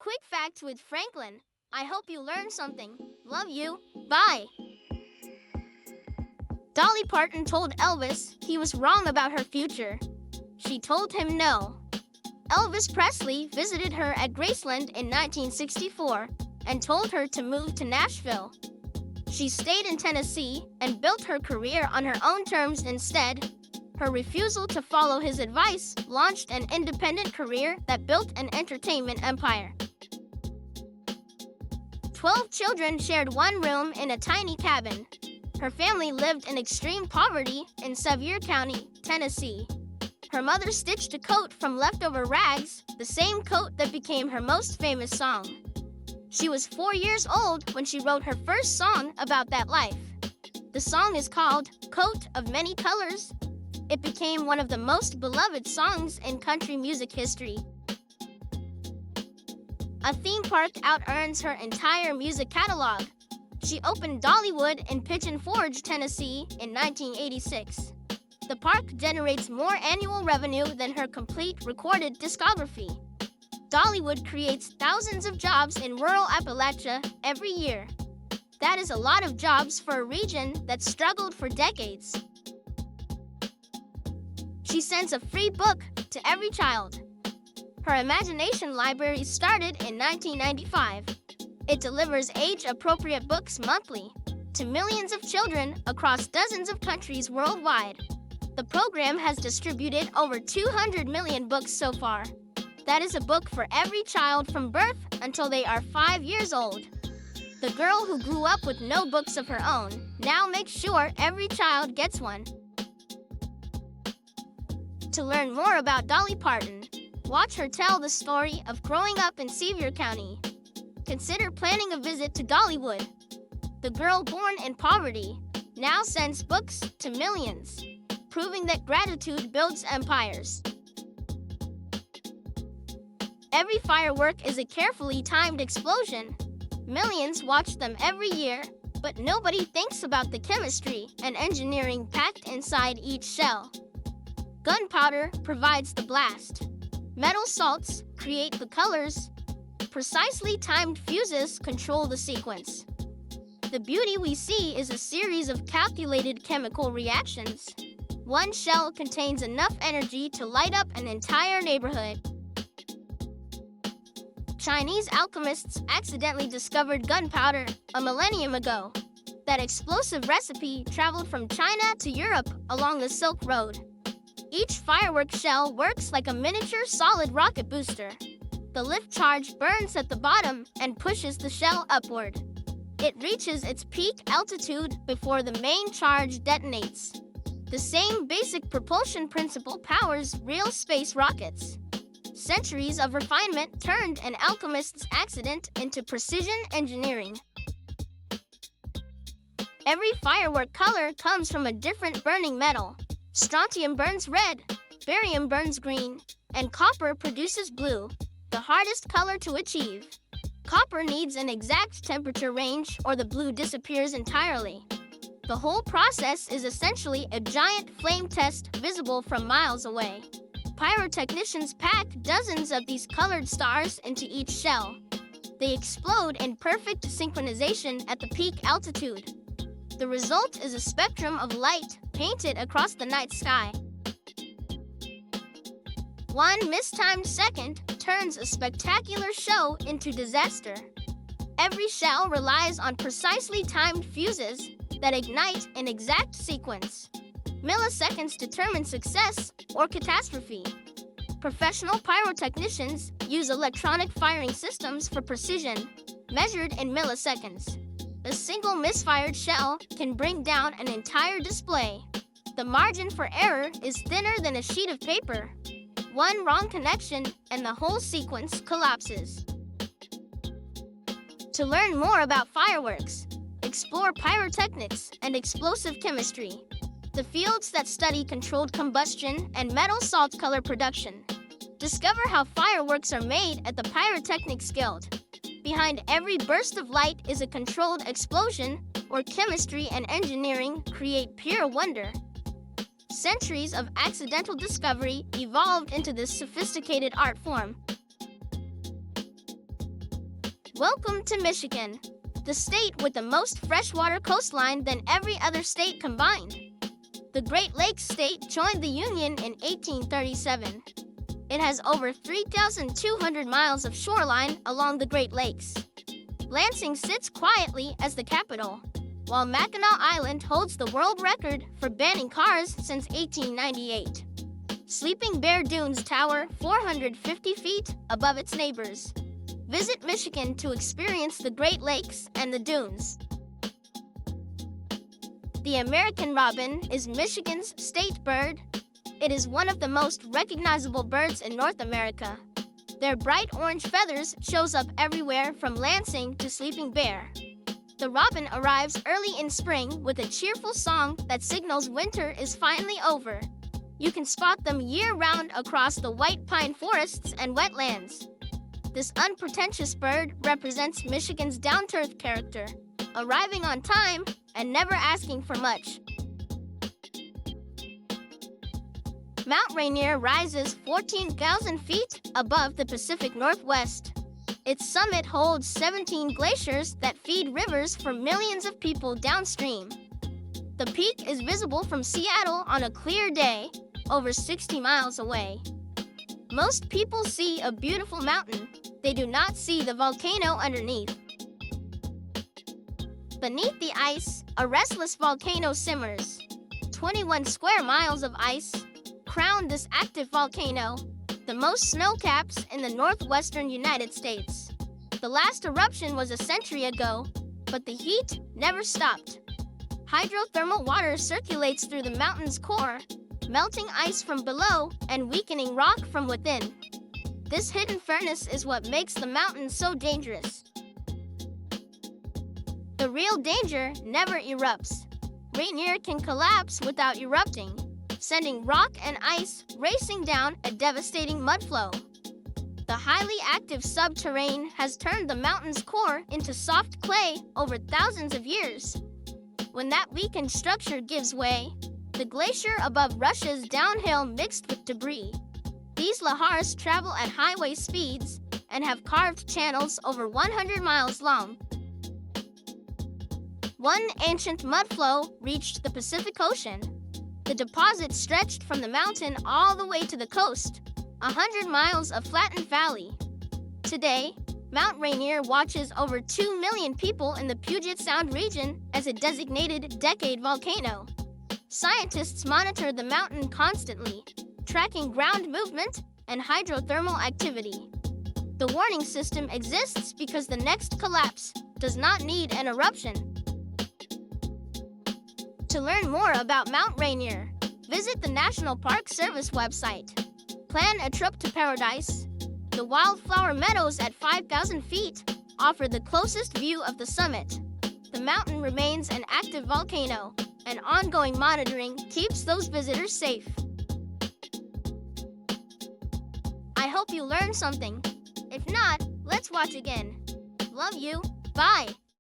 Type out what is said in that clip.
Quick facts with Franklin. I hope you learned something. Love you. Bye. Dolly Parton told Elvis he was wrong about her future. She told him no. Elvis Presley visited her at Graceland in 1964 and told her to move to Nashville. She stayed in Tennessee and built her career on her own terms instead. Her refusal to follow his advice launched an independent career that built an entertainment empire. 12 children shared one room in a tiny cabin. Her family lived in extreme poverty in Sevier County, Tennessee. Her mother stitched a coat from leftover rags, the same coat that became her most famous song. She was 4 years old when she wrote her first song about that life. The song is called "Coat of Many Colors." It became one of the most beloved songs in country music history. A theme park out-earns her entire music catalog. She opened Dollywood in Pigeon Forge, Tennessee in 1986. The park generates more annual revenue than her complete recorded discography. Dollywood creates thousands of jobs in rural Appalachia every year. That is a lot of jobs for a region that struggled for decades. She sends a free book to every child. Her imagination library started in 1995. It delivers age-appropriate books monthly to millions of children across dozens of countries worldwide. The program has distributed over 200 million books so far. That is a book for every child from birth until they are 5 years old. The girl who grew up with no books of her own now makes sure every child gets one. To learn more about Dolly Parton, watch her tell the story of growing up in Sevier County. Consider planning a visit to Dollywood. The girl born in poverty now sends books to millions, proving that gratitude builds empires. Every firework is a carefully timed explosion. Millions watch them every year, but nobody thinks about the chemistry and engineering packed inside each shell. Gunpowder provides the blast. Metal salts create the colors. Precisely timed fuses control the sequence. The beauty we see is a series of calculated chemical reactions. One shell contains enough energy to light up an entire neighborhood. Chinese alchemists accidentally discovered gunpowder a millennium ago. That explosive recipe traveled from China to Europe along the Silk Road. Each firework shell works like a miniature solid rocket booster. The lift charge burns at the bottom and pushes the shell upward. It reaches its peak altitude before the main charge detonates. The same basic propulsion principle powers real space rockets. Centuries of refinement turned an alchemist's accident into precision engineering. Every firework color comes from a different burning metal. Strontium burns red, barium burns green, and copper produces blue, the hardest color to achieve. Copper needs an exact temperature range or the blue disappears entirely. The whole process is essentially a giant flame test visible from miles away. Pyrotechnicians pack dozens of these colored stars into each shell. They explode in perfect synchronization at the peak altitude. The result is a spectrum of light painted across the night sky. One mistimed second turns a spectacular show into disaster. Every shell relies on precisely timed fuses that ignite in exact sequence. Milliseconds determine success or catastrophe. Professional pyrotechnicians use electronic firing systems for precision, measured in milliseconds. A single misfired shell can bring down an entire display. The margin for error is thinner than a sheet of paper. One wrong connection and the whole sequence collapses. To learn more about fireworks, explore pyrotechnics and explosive chemistry, the fields that study controlled combustion and metal salt color production. Discover how fireworks are made at the Pyrotechnics Guild. Behind every burst of light is a controlled explosion, where chemistry and engineering create pure wonder. Centuries of accidental discovery evolved into this sophisticated art form. Welcome to Michigan, the state with the most freshwater coastline than every other state combined. The Great Lakes state joined the Union in 1837. It has over 3,200 miles of shoreline along the Great Lakes. Lansing sits quietly as the capital, while Mackinac Island holds the world record for banning cars since 1898. Sleeping Bear Dunes tower 450 feet above its neighbors. Visit Michigan to experience the Great Lakes and the dunes. The American robin is Michigan's state bird. It is one of the most recognizable birds in North America. Their bright orange feathers shows up everywhere from Lansing to Sleeping Bear. The robin arrives early in spring with a cheerful song that signals winter is finally over. You can spot them year-round across the white pine forests and wetlands. This unpretentious bird represents Michigan's down-to-earth character, arriving on time and never asking for much. Mount Rainier rises 14,000 feet above the Pacific Northwest. Its summit holds 17 glaciers that feed rivers for millions of people downstream. The peak is visible from Seattle on a clear day, over 60 miles away. Most people see a beautiful mountain. They do not see the volcano underneath. Beneath the ice, a restless volcano simmers. 21 square miles of ice crown this active volcano, the most snow caps in the northwestern United States. The last eruption was a century ago, but the heat never stopped. Hydrothermal water circulates through the mountain's core, melting ice from below and weakening rock from within. This hidden furnace is what makes the mountain so dangerous. The real danger never erupts. Rainier can collapse without erupting, sending rock and ice racing down a devastating mudflow. The highly active subterrane has turned the mountain's core into soft clay over thousands of years. When that weakened structure gives way, the glacier above rushes downhill mixed with debris. These lahars travel at highway speeds and have carved channels over 100 miles long. One ancient mudflow reached the Pacific Ocean. The deposit stretched from the mountain all the way to the coast, 100 miles of flattened valley. Today, Mount Rainier watches over 2 million people in the Puget Sound region as a designated decade volcano. Scientists monitor the mountain constantly, tracking ground movement and hydrothermal activity. The warning system exists because the next collapse does not need an eruption. To learn more about Mount Rainier, visit the National Park Service website. Plan a trip to paradise. The wildflower meadows at 5,000 feet offer the closest view of the summit. The mountain remains an active volcano, and ongoing monitoring keeps those visitors safe. I hope you learned something. If not, let's watch again. Love you. Bye.